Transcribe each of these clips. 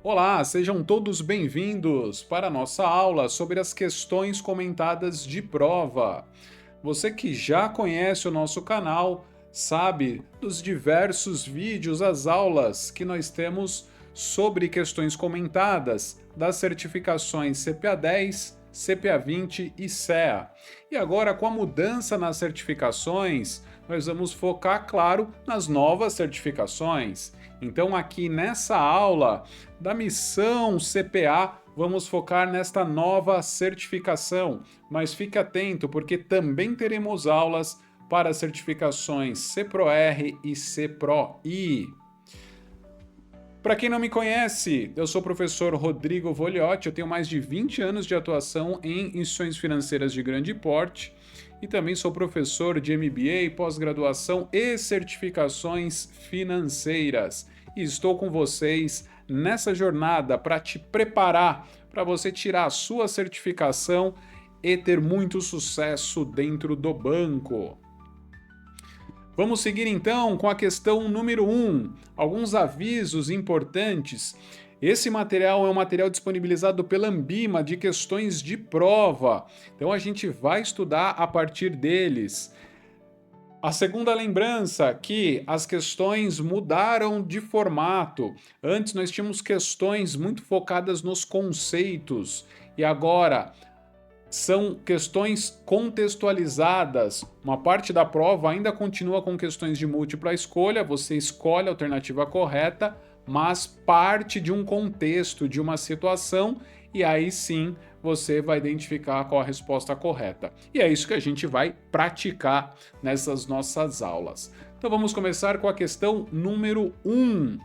Olá, sejam todos bem-vindos para a nossa aula sobre as questões comentadas de prova. Você que já conhece o nosso canal, sabe dos diversos vídeos, as aulas que nós temos sobre questões comentadas das certificações CPA 10, CPA 20 e CEA. E agora, com a mudança nas certificações, nós vamos focar, claro, nas novas certificações. Então, aqui nessa aula da missão CPA, vamos focar nesta nova certificação. Mas fique atento, porque também teremos aulas para as certificações CPRO-R e CPRO-I. Para quem não me conhece, eu sou o professor Rodrigo Vogliotti, eu tenho mais de 20 anos de atuação em instituições financeiras de grande porte e também sou professor de MBA, pós-graduação e certificações financeiras. E estou com vocês nessa jornada para te preparar para você tirar a sua certificação e ter muito sucesso dentro do banco. Vamos seguir então com a questão número 1, alguns avisos importantes. Esse material é um material disponibilizado pela Ambima de questões de prova, então a gente vai estudar a partir deles. A segunda lembrança que as questões mudaram de formato. Antes nós tínhamos questões muito focadas nos conceitos e agora são questões contextualizadas. Uma parte da prova ainda continua com questões de múltipla escolha, você escolhe a alternativa correta, mas parte de um contexto, de uma situação, e aí sim você vai identificar qual a resposta correta. E é isso que a gente vai praticar nessas nossas aulas. Então vamos começar com a questão número 1.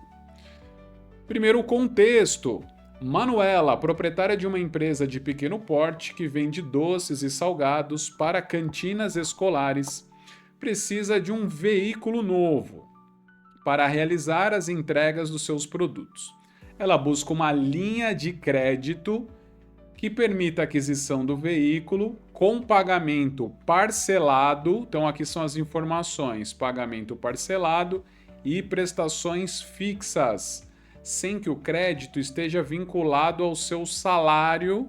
Primeiro, o contexto. Manuela, proprietária de uma empresa de pequeno porte que vende doces e salgados para cantinas escolares, precisa de um veículo novo para realizar as entregas dos seus produtos. Ela busca uma linha de crédito que permita a aquisição do veículo com pagamento parcelado. Então, aqui são as informações: pagamento parcelado e prestações fixas, sem que o crédito esteja vinculado ao seu salário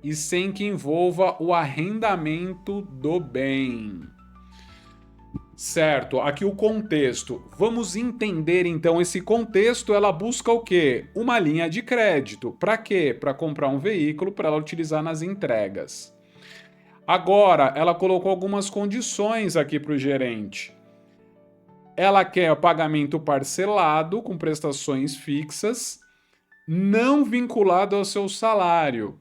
e sem que envolva o arrendamento do bem. Certo, aqui o contexto. Vamos entender então esse contexto. Ela busca o quê? Uma linha de crédito. Para quê? Para comprar um veículo para ela utilizar nas entregas. Agora, ela colocou algumas condições aqui para o gerente. Ela quer pagamento parcelado com prestações fixas, não vinculado ao seu salário.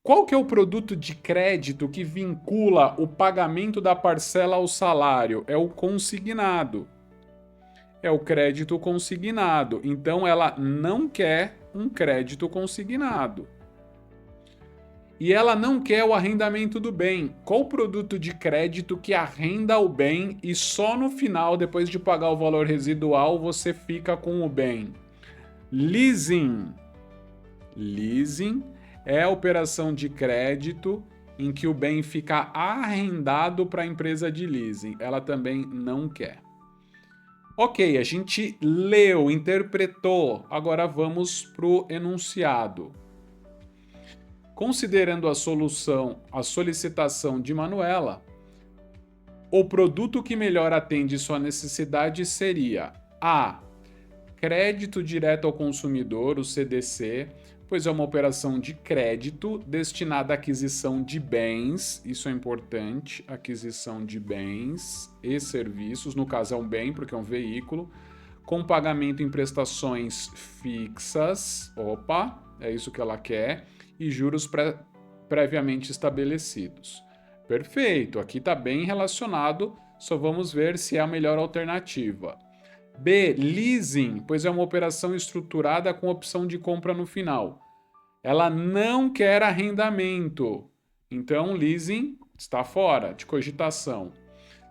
Qual que é o produto de crédito que vincula o pagamento da parcela ao salário? É o consignado. É o crédito consignado. Então ela não quer um crédito consignado. E ela não quer o arrendamento do bem. Qual o produto de crédito que arrenda o bem e só no final, depois de pagar o valor residual, você fica com o bem? Leasing. Leasing é a operação de crédito em que o bem fica arrendado para a empresa de leasing. Ela também não quer. Ok, a gente leu, interpretou. Agora vamos para o enunciado. Considerando a solicitação de Manuela, o produto que melhor atende sua necessidade seria A. Crédito direto ao consumidor, o CDC, pois é uma operação de crédito destinada à aquisição de bens, isso é importante, aquisição de bens e serviços, no caso é um bem porque é um veículo, com pagamento em prestações fixas, é isso que ela quer, e juros previamente estabelecidos. Perfeito, aqui está bem relacionado, só vamos ver se é a melhor alternativa. B. Leasing, pois é uma operação estruturada com opção de compra no final. Ela não quer arrendamento, então leasing está fora de cogitação.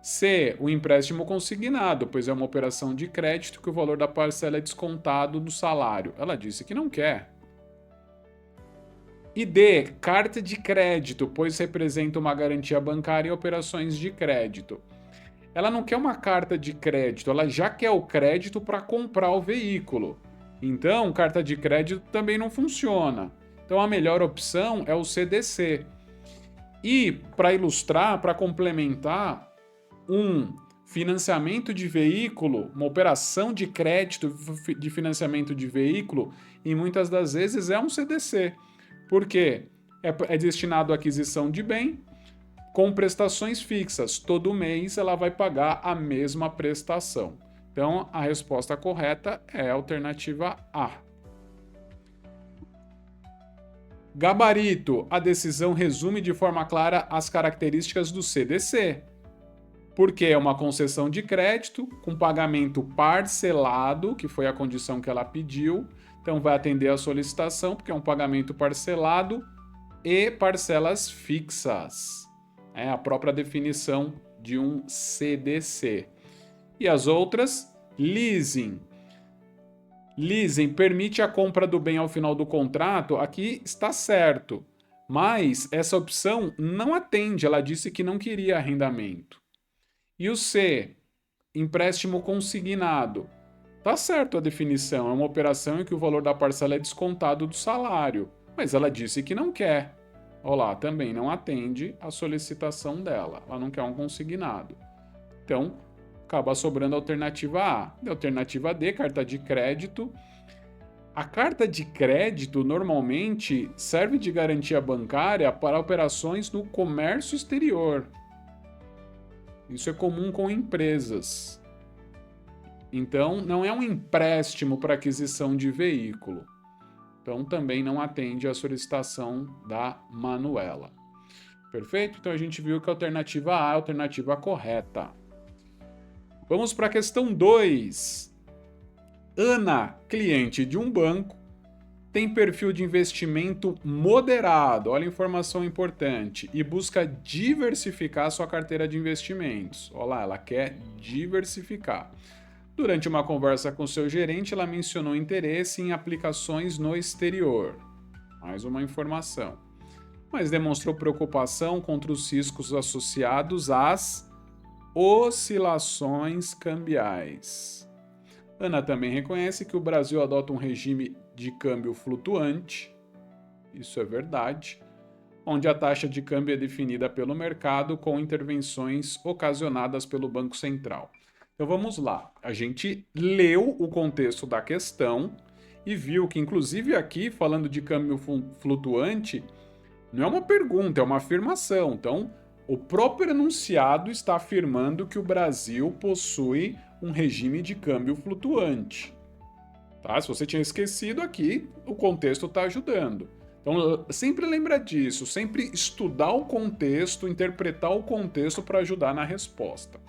C. O empréstimo consignado, pois é uma operação de crédito que o valor da parcela é descontado do salário. Ela disse que não quer. E D. Carta de crédito, pois representa uma garantia bancária em operações de crédito. Ela não quer uma carta de crédito, ela já quer o crédito para comprar o veículo. Então, carta de crédito também não funciona. Então, a melhor opção é o CDC. E, para ilustrar, para complementar, um financiamento de veículo, uma operação de crédito de financiamento de veículo, e muitas das vezes é um CDC. Por quê? É destinado à aquisição de bem com prestações fixas. Todo mês ela vai pagar a mesma prestação. Então, a resposta correta é a alternativa A. Gabarito. A decisão resume de forma clara as características do CDC. Porque é uma concessão de crédito com pagamento parcelado, que foi a condição que ela pediu. Então, vai atender a solicitação, porque é um pagamento parcelado e parcelas fixas. É a própria definição de um CDC. E as outras, leasing. Leasing permite a compra do bem ao final do contrato, aqui está certo, mas essa opção não atende, ela disse que não queria arrendamento. E o C, empréstimo consignado. Tá certo a definição, é uma operação em que o valor da parcela é descontado do salário, mas ela disse que não quer. Olá, também não atende a solicitação dela, ela não quer um consignado. Então, acaba sobrando a alternativa A. A alternativa D, carta de crédito. A carta de crédito normalmente serve de garantia bancária para operações no comércio exterior. Isso é comum com empresas. Então, não é um empréstimo para aquisição de veículo. Então, também não atende à solicitação da Manuela. Perfeito? Então, a gente viu que a alternativa A é a alternativa correta. Vamos para a questão 2. Ana, cliente de um banco, tem perfil de investimento moderado, olha a informação importante, e busca diversificar sua carteira de investimentos. Olha lá, ela quer diversificar. Durante uma conversa com seu gerente, ela mencionou interesse em aplicações no exterior. Mais uma informação. Mas demonstrou preocupação contra os riscos associados às oscilações cambiais. Ana também reconhece que o Brasil adota um regime de câmbio flutuante, isso é verdade, onde a taxa de câmbio é definida pelo mercado com intervenções ocasionadas pelo Banco Central. Então vamos lá, a gente leu o contexto da questão e viu que, inclusive aqui, falando de câmbio flutuante, não é uma pergunta, é uma afirmação. Então, o próprio enunciado está afirmando que o Brasil possui um regime de câmbio flutuante. Tá? Se você tinha esquecido aqui, o contexto está ajudando. Então, sempre lembra disso, sempre estudar o contexto, interpretar o contexto para ajudar na resposta.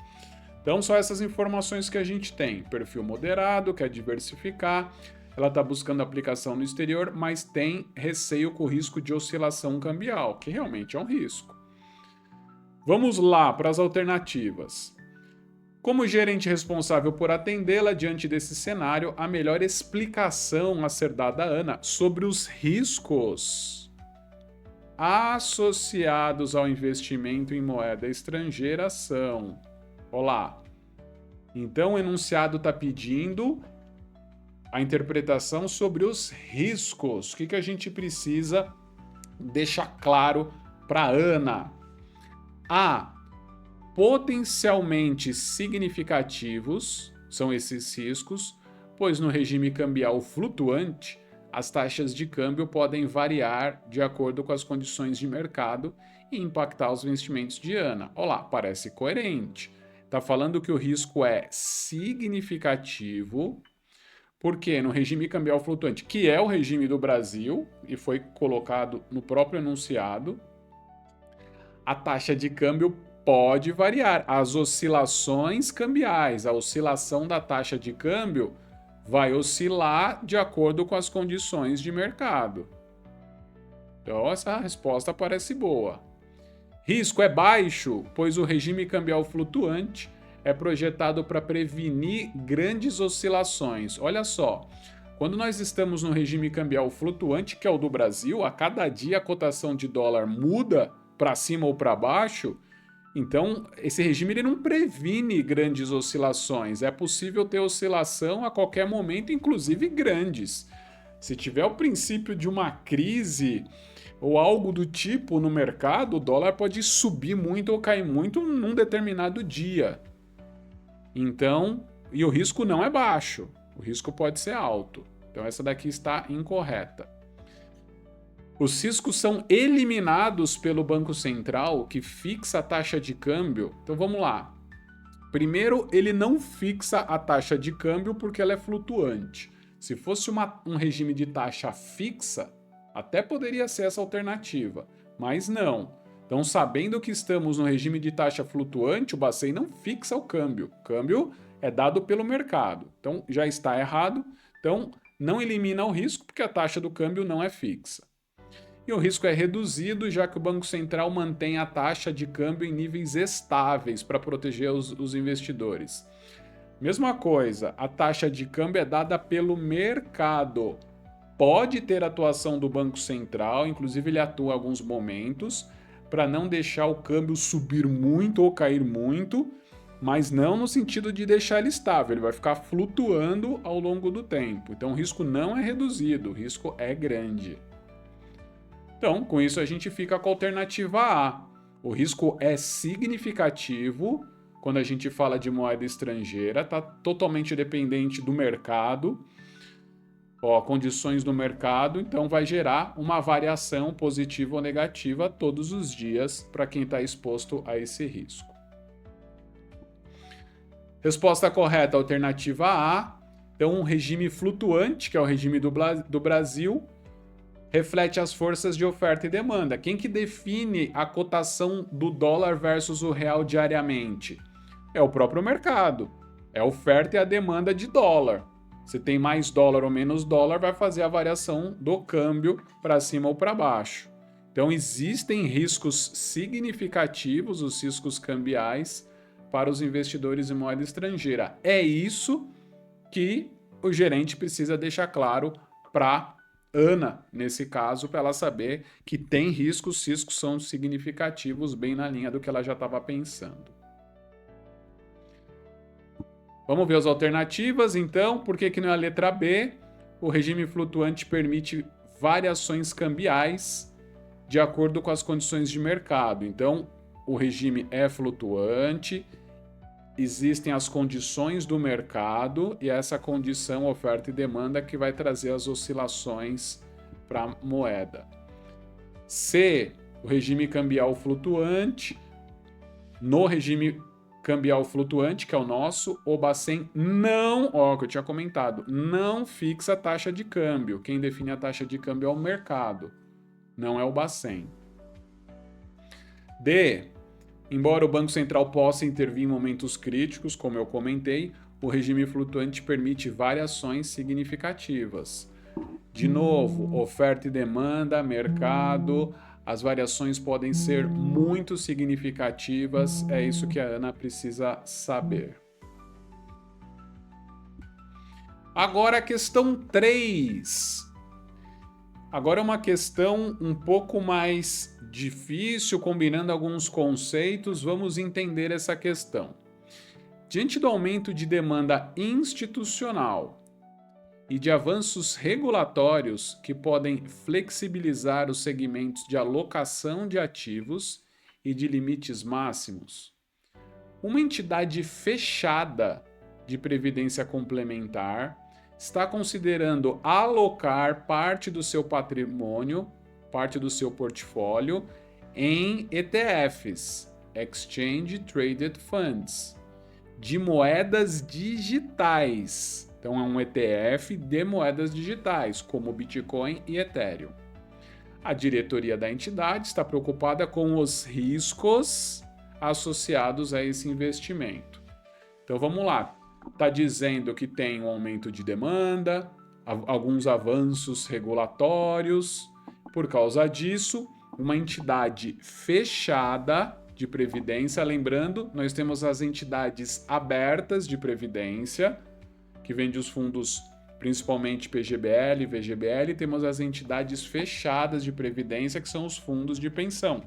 Então, são essas informações que a gente tem. Perfil moderado, quer diversificar, ela está buscando aplicação no exterior, mas tem receio com o risco de oscilação cambial, que realmente é um risco. Vamos lá para as alternativas. Como gerente responsável por atendê-la diante desse cenário, a melhor explicação a ser dada a Ana sobre os riscos associados ao investimento em moeda estrangeira são... Olá. Então, o enunciado está pedindo a interpretação sobre os riscos. O que a gente precisa deixar claro para Ana? A. Potencialmente significativos são esses riscos, pois no regime cambial flutuante, as taxas de câmbio podem variar de acordo com as condições de mercado e impactar os investimentos de Ana. Olá, parece coerente. Está falando que o risco é significativo, porque no regime cambial flutuante, que é o regime do Brasil, e foi colocado no próprio enunciado, a taxa de câmbio pode variar. As oscilações cambiais, a oscilação da taxa de câmbio vai oscilar de acordo com as condições de mercado. Então, essa resposta parece boa. Risco é baixo, pois o regime cambial flutuante é projetado para prevenir grandes oscilações. Olha só, quando nós estamos no regime cambial flutuante, que é o do Brasil, a cada dia a cotação de dólar muda para cima ou para baixo, Então, esse regime ele não previne grandes oscilações. É possível ter oscilação a qualquer momento, inclusive grandes. Se tiver o princípio de uma crise ou algo do tipo no mercado, o dólar pode subir muito ou cair muito num determinado dia. Então, e o risco não é baixo, o risco pode ser alto. Então, essa daqui está incorreta. Os riscos são eliminados pelo Banco Central, que fixa a taxa de câmbio. Então vamos lá. Primeiro, ele não fixa a taxa de câmbio porque ela é flutuante. Se fosse um regime de taxa fixa, até poderia ser essa alternativa, mas não. Então, sabendo que estamos no regime de taxa flutuante, o Bacen não fixa o câmbio. O câmbio é dado pelo mercado. Então, já está errado. Então, não elimina o risco porque a taxa do câmbio não é fixa. E o risco é reduzido, já que o Banco Central mantém a taxa de câmbio em níveis estáveis para proteger os investidores. Mesma coisa, a taxa de câmbio é dada pelo mercado. Pode ter atuação do Banco Central, inclusive ele atua em alguns momentos, para não deixar o câmbio subir muito ou cair muito, mas não no sentido de deixar ele estável, ele vai ficar flutuando ao longo do tempo. Então o risco não é reduzido, o risco é grande. Então, com isso a gente fica com a alternativa A. O risco é significativo quando a gente fala de moeda estrangeira, está totalmente dependente do mercado, condições do mercado, então vai gerar uma variação positiva ou negativa todos os dias para quem está exposto a esse risco. Resposta correta, alternativa A. Então, um regime flutuante, que é o regime do Brasil, reflete as forças de oferta e demanda. Quem que define a cotação do dólar versus o real diariamente? É o próprio mercado. É a oferta e a demanda de dólar. Se tem mais dólar ou menos dólar, vai fazer a variação do câmbio para cima ou para baixo. Então, existem riscos significativos, os riscos cambiais, para os investidores em moeda estrangeira. É isso que o gerente precisa deixar claro para Ana, nesse caso, para ela saber que tem riscos, riscos são significativos, bem na linha do que ela já estava pensando. Vamos ver as alternativas, então. Por que não é a letra B? O regime flutuante permite variações cambiais de acordo com as condições de mercado. Então, o regime é flutuante, existem as condições do mercado e essa condição, oferta e demanda, que vai trazer as oscilações para a moeda. C, o regime cambial flutuante. No regime cambial flutuante, que é o nosso, o Bacen não, que eu tinha comentado, não fixa a taxa de câmbio. Quem define a taxa de câmbio é o mercado, não é o Bacen. D, embora o Banco Central possa intervir em momentos críticos, como eu comentei, o regime flutuante permite variações significativas. De novo, oferta e demanda, mercado, as variações podem ser muito significativas, é isso que a Ana precisa saber. Agora a questão 3. Agora é uma questão um pouco mais difícil, combinando alguns conceitos, vamos entender essa questão. Diante do aumento de demanda institucional e de avanços regulatórios que podem flexibilizar os segmentos de alocação de ativos e de limites máximos, uma entidade fechada de previdência complementar está considerando alocar parte do seu patrimônio, parte do seu portfólio, em ETFs, Exchange Traded Funds, de moedas digitais. Então é um ETF de moedas digitais, como Bitcoin e Ethereum. A diretoria da entidade está preocupada com os riscos associados a esse investimento. Então vamos lá. Está dizendo que tem um aumento de demanda, alguns avanços regulatórios. Por causa disso, uma entidade fechada de previdência, lembrando, nós temos as entidades abertas de previdência, que vende os fundos principalmente PGBL, VGBL, e temos as entidades fechadas de previdência, que são os fundos de pensão.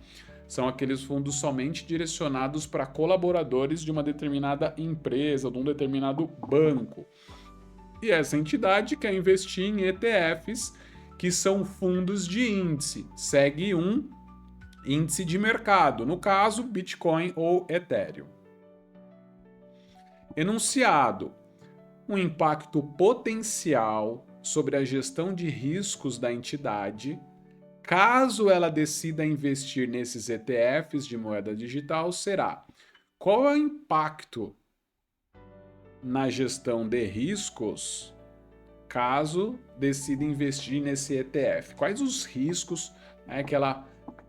são aqueles fundos somente direcionados para colaboradores de uma determinada empresa, de um determinado banco. E essa entidade quer investir em ETFs, que são fundos de índice, segue um índice de mercado, no caso, Bitcoin ou Ethereum. Enunciado: um impacto potencial sobre a gestão de riscos da entidade, caso ela decida investir nesses ETFs de moeda digital, será: qual é o impacto na gestão de riscos caso decida investir nesse ETF? Quais os riscos, né, que ela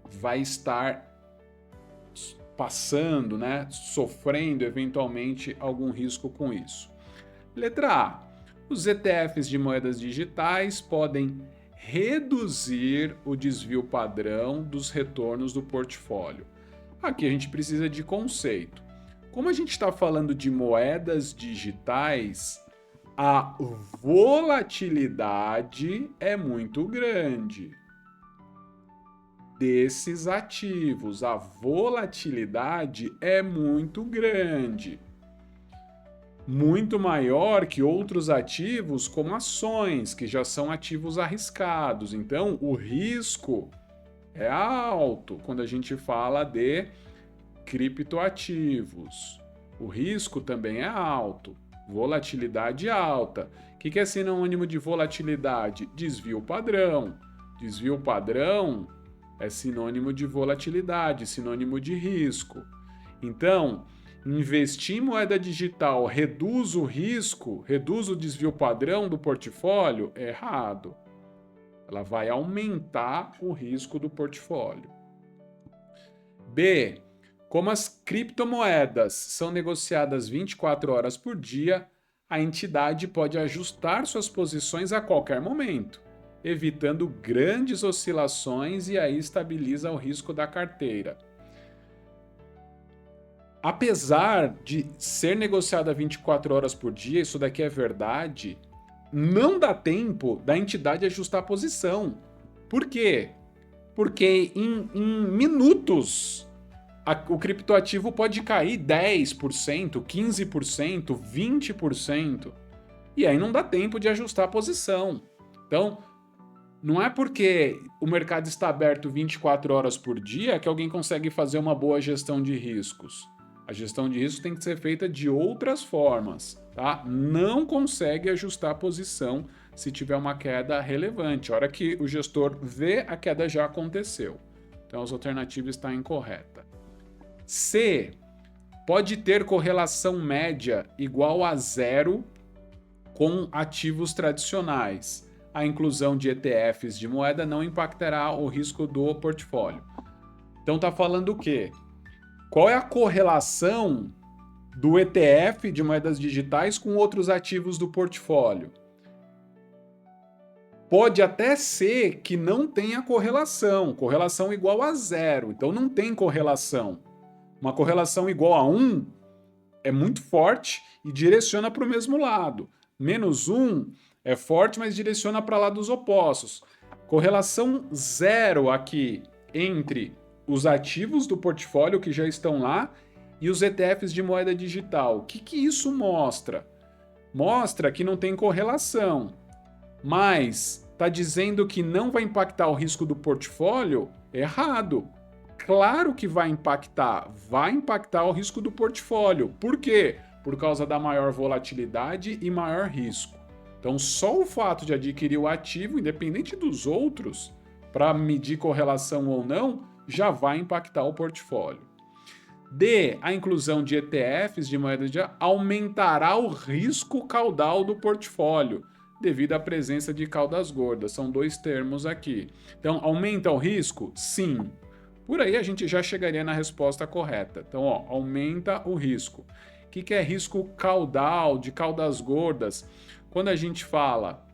vai estar passando, né, sofrendo eventualmente algum risco com isso? Letra A: os ETFs de moedas digitais podem reduzir o desvio padrão dos retornos do portfólio. Aqui a gente precisa de conceito. Como a gente está falando de moedas digitais, a volatilidade é muito grande desses ativos. A volatilidade é muito grande. Muito maior que outros ativos, como ações, que já são ativos arriscados. Então, o risco é alto quando a gente fala de criptoativos. O risco também é alto. Volatilidade alta. O que é sinônimo de volatilidade? Desvio padrão. Desvio padrão é sinônimo de volatilidade, sinônimo de risco. Então, investir em moeda digital reduz o risco, reduz o desvio padrão do portfólio? É errado. Ela vai aumentar o risco do portfólio. B: como as criptomoedas são negociadas 24 horas por dia, a entidade pode ajustar suas posições a qualquer momento, evitando grandes oscilações e aí estabiliza o risco da carteira. Apesar de ser negociada 24 horas por dia, isso daqui é verdade, não dá tempo da entidade ajustar a posição. Por quê? Porque em minutos o criptoativo pode cair 10%, 15%, 20%, e aí não dá tempo de ajustar a posição. Então, não é porque o mercado está aberto 24 horas por dia que alguém consegue fazer uma boa gestão de riscos. A gestão de risco tem que ser feita de outras formas, tá? Não consegue ajustar a posição se tiver uma queda relevante. A hora que o gestor vê, a queda já aconteceu. Então, as alternativas estão incorretas. C: pode ter correlação média igual a zero com ativos tradicionais. A inclusão de ETFs de moeda não impactará o risco do portfólio. Então, tá falando o quê? Qual é a correlação do ETF de moedas digitais com outros ativos do portfólio? Pode até ser que não tenha correlação igual a zero, então não tem correlação. Uma correlação igual a 1 é muito forte e direciona para o mesmo lado. -1 é forte, mas direciona para lados opostos. Correlação zero aqui entre os ativos do portfólio que já estão lá e os ETFs de moeda digital. O que isso mostra? Mostra que não tem correlação, mas está dizendo que não vai impactar o risco do portfólio? Errado. Claro que vai impactar o risco do portfólio. Por quê? Por causa da maior volatilidade e maior risco. Então, só o fato de adquirir o ativo, independente dos outros, para medir correlação ou não, já vai impactar o portfólio. D: a inclusão de ETFs de moeda digital aumentará o risco caudal do portfólio, devido à presença de caudas gordas. São dois termos aqui. Então, aumenta o risco? Sim. Por aí a gente já chegaria na resposta correta. Então, aumenta o risco. O que é risco caudal, de caudas gordas? Quando a gente fala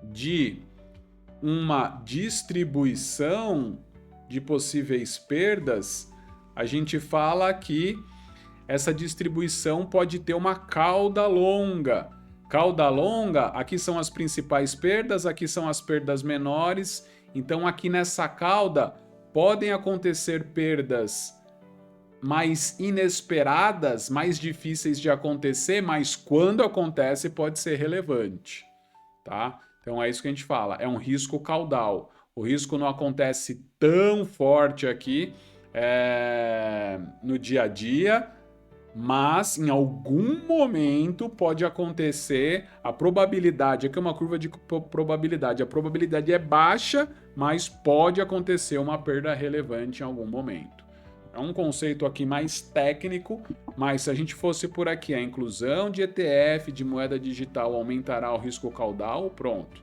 de uma distribuição de possíveis perdas, a gente fala que essa distribuição pode ter uma cauda longa. Cauda longa, aqui são as principais perdas, aqui são as perdas menores. Então, aqui nessa cauda, podem acontecer perdas mais inesperadas, mais difíceis de acontecer, mas quando acontece pode ser relevante, tá? Então é isso que a gente fala, é um risco caudal. O risco não acontece tão forte aqui no dia a dia, mas em algum momento pode acontecer. A probabilidade, aqui é uma curva de probabilidade, a probabilidade é baixa, mas pode acontecer uma perda relevante em algum momento. É um conceito aqui mais técnico, mas se a gente fosse por aqui, a inclusão de ETF, de moeda digital, aumentará o risco caudal, pronto.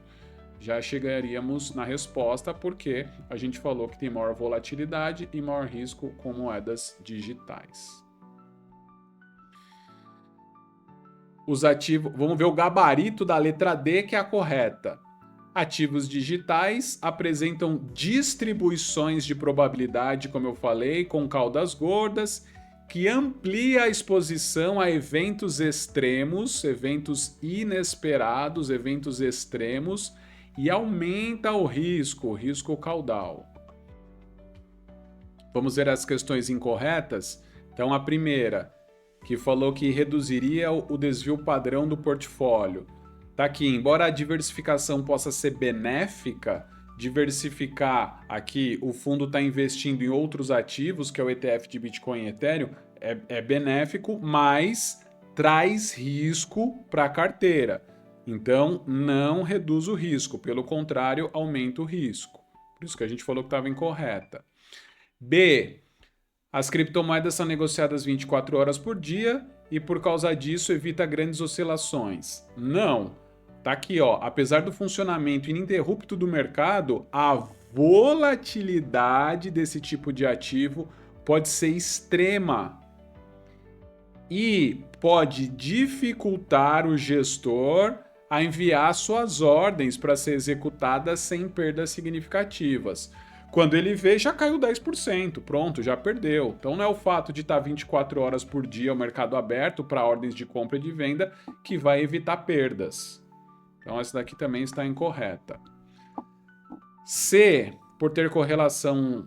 Já chegaríamos na resposta, porque a gente falou que tem maior volatilidade e maior risco com moedas digitais. Os ativos, vamos ver o gabarito da letra D, que é a correta. Ativos digitais apresentam distribuições de probabilidade, como eu falei, com caudas gordas, que amplia a exposição a eventos extremos, eventos inesperados, eventos extremos, e aumenta o risco caudal. Vamos ver as questões incorretas? Então, a primeira, que falou que reduziria o desvio padrão do portfólio. Tá aqui, embora a diversificação possa ser benéfica, diversificar aqui, o fundo está investindo em outros ativos, que é o ETF de Bitcoin e Ethereum, é benéfico, mas traz risco para a carteira. Então, não reduz o risco, pelo contrário, aumenta o risco. Por isso que a gente falou que estava incorreta. B. As criptomoedas são negociadas 24 horas por dia e, por causa disso, evita grandes oscilações. Não. Tá aqui, ó. Apesar do funcionamento ininterrupto do mercado, a volatilidade desse tipo de ativo pode ser extrema e pode dificultar o gestor a enviar suas ordens para ser executadas sem perdas significativas. Quando ele vê, já caiu 10%, pronto, já perdeu. Então não é o fato de estar 24 horas por dia o mercado aberto para ordens de compra e de venda que vai evitar perdas. Então essa daqui também está incorreta. C, por ter correlação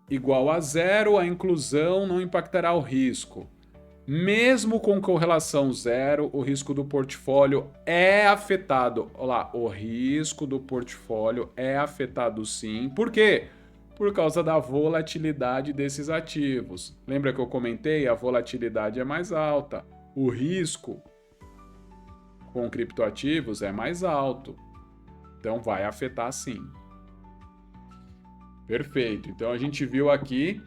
igual a zero, a inclusão não impactará o risco. Mesmo com correlação zero, o risco do portfólio é afetado. Olha lá, o risco do portfólio é afetado sim. Por quê? Por causa da volatilidade desses ativos. Lembra que eu comentei? A volatilidade é mais alta. O risco com criptoativos é mais alto. Então vai afetar sim. Perfeito. Então a gente viu aqui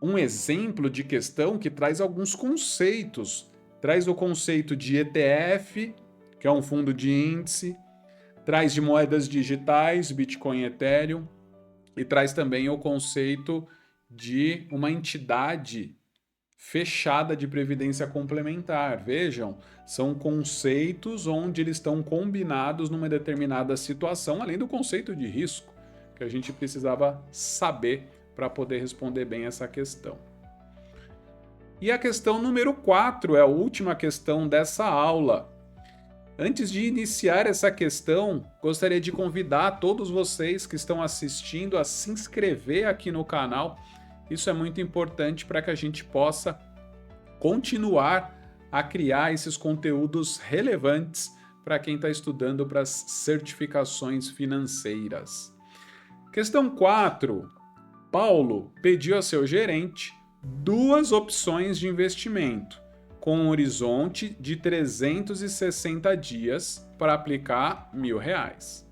um exemplo de questão que traz alguns conceitos. Traz o conceito de ETF, que é um fundo de índice, traz de moedas digitais, Bitcoin e Ethereum, e traz também o conceito de uma entidade fechada de previdência complementar. Vejam, são conceitos onde eles estão combinados numa determinada situação, além do conceito de risco, que a gente precisava saber para poder responder bem essa questão. E a questão número 4 é a última questão dessa aula. Antes de iniciar essa questão, gostaria de convidar todos vocês que estão assistindo a se inscrever aqui no canal. Isso é muito importante para que a gente possa continuar a criar esses conteúdos relevantes para quem está estudando para as certificações financeiras. Questão 4. Paulo pediu a seu gerente 2 opções de investimento, com um horizonte de 360 dias para aplicar R$1.000.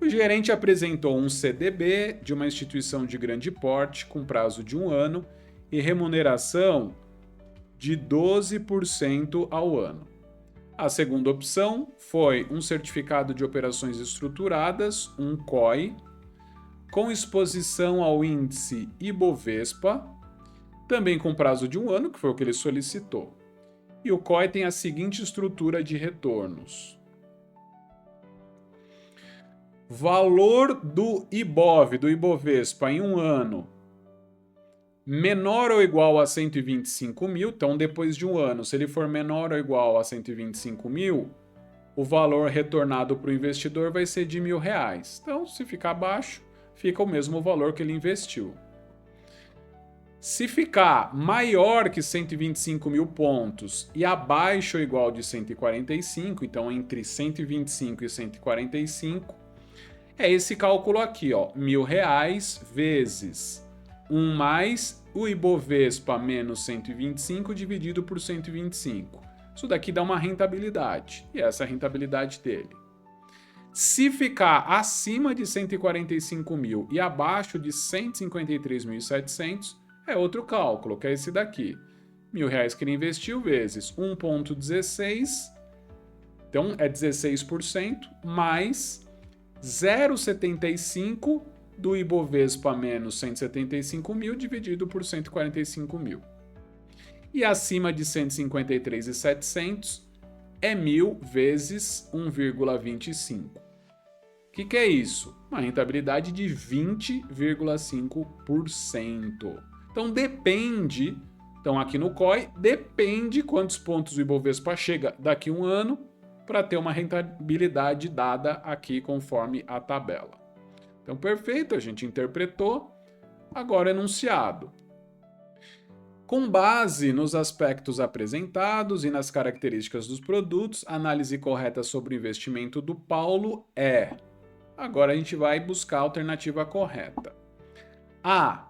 O gerente apresentou um CDB de uma instituição de grande porte com prazo de 1 ano e remuneração de 12% ao ano. A segunda opção foi um certificado de operações estruturadas, um COI, com exposição ao índice Ibovespa, também com prazo de 1 ano, que foi o que ele solicitou. E o COI tem a seguinte estrutura de retornos. Valor do IBOV, do Ibovespa, em 1 ano, menor ou igual a 125 mil. Então, depois de 1 ano, se ele for menor ou igual a 125 mil, o valor retornado para o investidor vai ser de R$1.000. Então, se ficar abaixo, fica o mesmo valor que ele investiu. Se ficar maior que 125 mil pontos e abaixo ou igual de 145, então entre 125 e 145, é esse cálculo aqui, ó, R$ 1.000 vezes 1 mais o Ibovespa menos 125 dividido por 125. Isso daqui dá uma rentabilidade, e essa é a rentabilidade dele. Se ficar acima de 145 mil e abaixo de 153.700, é outro cálculo, que é esse daqui. R$ 1.000 que ele investiu vezes 1,16, então é 16%, mais 0,75 do Ibovespa menos 175 mil dividido por 145 mil. E acima de 153.700 é 1.000 vezes 1,25. O que é isso? Uma rentabilidade de 20,5%. Então depende, então aqui no COI, depende quantos pontos o Ibovespa chega daqui a um ano para ter uma rentabilidade dada aqui conforme a tabela. Então perfeito, a gente interpretou, agora enunciado. Com base nos aspectos apresentados e nas características dos produtos, a análise correta sobre o investimento do Paulo é... Agora a gente vai buscar a alternativa correta. A.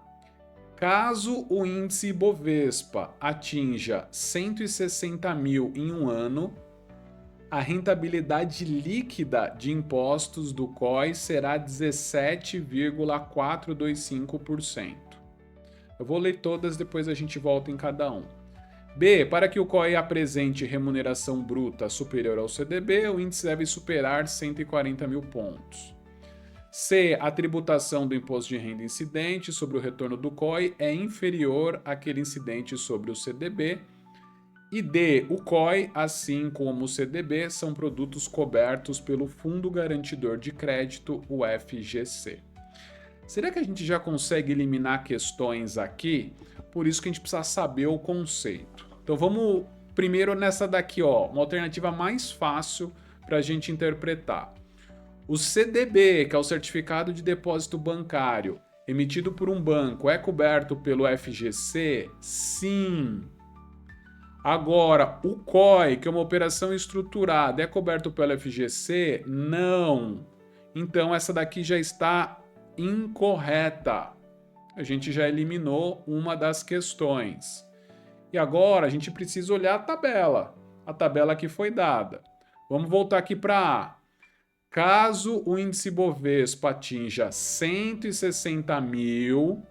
Caso o índice Ibovespa atinja 160 mil em um ano, a rentabilidade líquida de impostos do COI será 17,425%. Eu vou ler todas, depois a gente volta em cada um. B. Para que o COI apresente remuneração bruta superior ao CDB, o índice deve superar 140 mil pontos. C. A tributação do imposto de renda incidente sobre o retorno do COI é inferior àquele incidente sobre o CDB. E D. O COI, assim como o CDB, são produtos cobertos pelo Fundo Garantidor de Crédito, o FGC. Será que a gente já consegue eliminar questões aqui? Por isso que a gente precisa saber o conceito. Então vamos primeiro nessa daqui, ó, uma alternativa mais fácil para a gente interpretar. O CDB, que é o Certificado de Depósito Bancário, emitido por um banco, é coberto pelo FGC? Sim. Agora, o COI, que é uma operação estruturada, é coberto pelo FGC? Não. Então, essa daqui já está incorreta. A gente já eliminou uma das questões. E agora, a gente precisa olhar a tabela que foi dada. Vamos voltar aqui para A. Caso o índice Bovespa atinja 160 mil,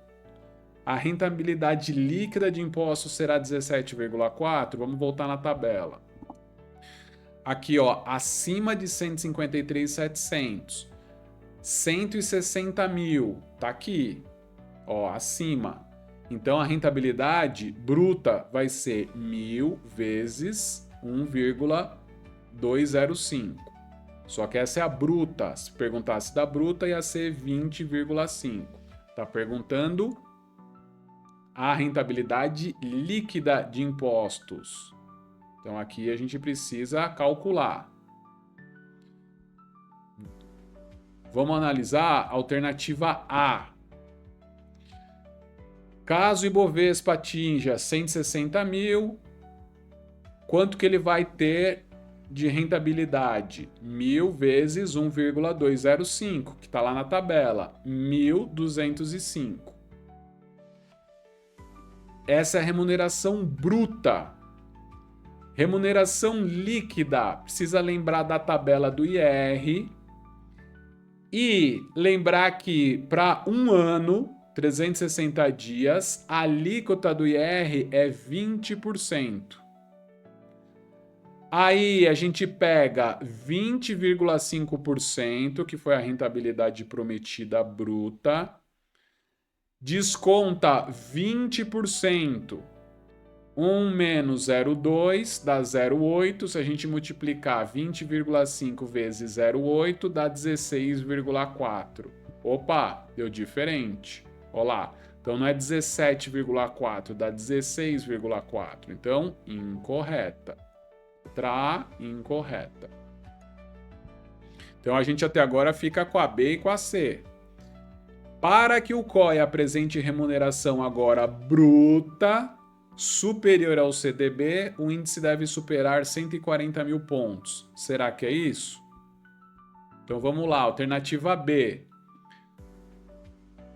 a rentabilidade líquida de impostos será 17,4%. Vamos voltar na tabela. Aqui, ó, acima de 153.700. 160 mil, tá aqui, ó, acima. Então a rentabilidade bruta vai ser 1.000 vezes 1,205. Só que essa é a bruta. Se perguntasse da bruta, ia ser 20,5. Tá perguntando a rentabilidade líquida de impostos. Então aqui a gente precisa calcular. Vamos analisar a alternativa A. Caso o Ibovespa atinja 160 mil, quanto que ele vai ter de rentabilidade? 1.000 vezes 1,205, que está lá na tabela, 1.205. Essa é a remuneração bruta. Remuneração líquida, precisa lembrar da tabela do IR e lembrar que para um ano, 360 dias, a alíquota do IR é 20%. Aí a gente pega 20,5%, que foi a rentabilidade prometida bruta, desconta 20%. 1 menos 0,2 dá 0,8. Se a gente multiplicar 20,5 vezes 0,8 dá 16,4. Opa, deu diferente. Olha lá. Então não é 17,4, dá 16,4. Então, incorreta. Incorreta. Então a gente até agora fica com a B e com a C. Para que o COI apresente remuneração agora bruta superior ao CDB, o índice deve superar 140 mil pontos. Será que é isso? Então vamos lá, alternativa B.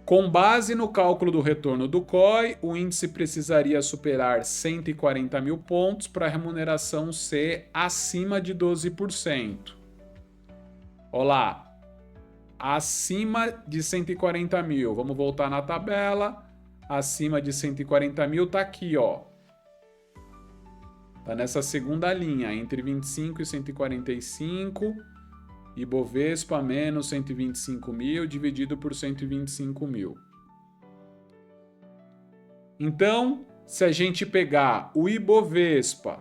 Com base no cálculo do retorno do COI, o índice precisaria superar 140 mil pontos para a remuneração ser acima de 12%. Olá, acima de 140 mil. Vamos voltar na tabela. Acima de 140 mil tá aqui, ó. Tá nessa segunda linha, entre 25 e 145. Ibovespa menos 125 mil dividido por 125 mil. Então, se a gente pegar o Ibovespa,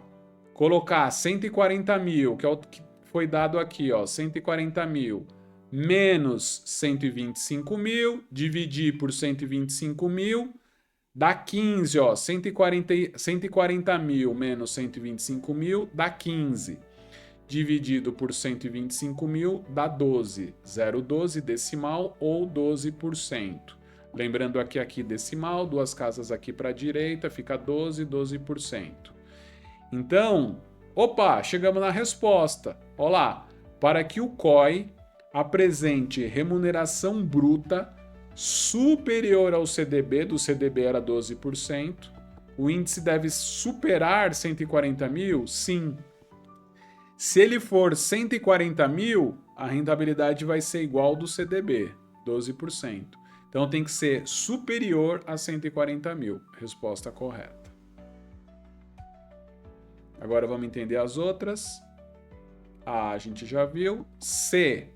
colocar 140 mil, que é o que foi dado aqui, ó, 140 mil, menos 125 mil, dividir por 125 mil, dá 15, ó, 140 mil menos 125 mil, dá 15. Dividido por 125 mil, dá 12. 0,12 decimal ou 12%. Lembrando aqui decimal, duas casas aqui para a direita, fica 12, 12%. Então, opa, chegamos na resposta. Olha lá, para que o COI apresente remuneração bruta superior ao CDB, do CDB era 12%, o índice deve superar 140 mil? Sim. Se ele for 140 mil, a rentabilidade vai ser igual do CDB, 12%. Então tem que ser superior a 140 mil. Resposta correta. Agora vamos entender as outras. A gente já viu. C.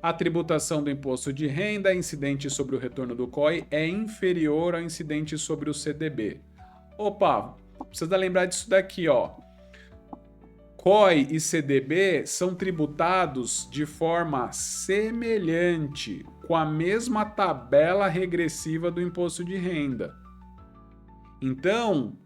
A tributação do imposto de renda incidente sobre o retorno do COI é inferior ao incidente sobre o CDB. Opa, precisa lembrar disso daqui, ó. COI e CDB são tributados de forma semelhante, com a mesma tabela regressiva do imposto de renda. Então,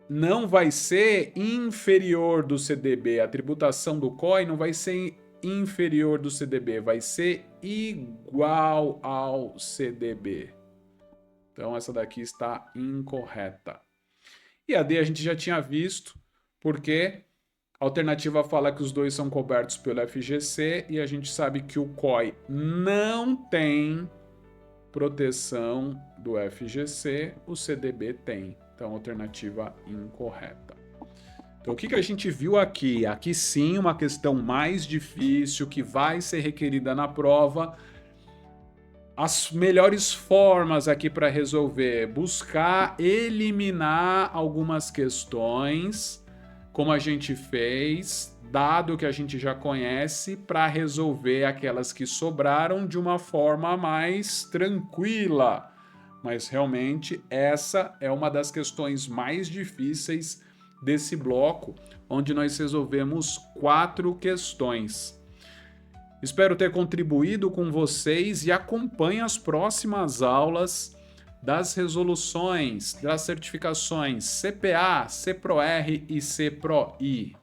não vai ser inferior do CDB. A tributação do COI não vai ser inferior do CDB, vai ser igual ao CDB. Então, essa daqui está incorreta. E a D a gente já tinha visto, porque a alternativa fala que os dois são cobertos pelo FGC e a gente sabe que o COI não tem proteção do FGC, o CDB tem. Então, alternativa incorreta. Então, o que a gente viu aqui? Aqui sim, uma questão mais difícil que vai ser requerida na prova. As melhores formas aqui para resolver, buscar eliminar algumas questões, como a gente fez, dado que a gente já conhece, para resolver aquelas que sobraram de uma forma mais tranquila. Mas realmente essa é uma das questões mais difíceis desse bloco, onde nós resolvemos 4 questões. Espero ter contribuído com vocês e acompanhe as próximas aulas das resoluções, das certificações CPA, CPRO-R e CPRO-I.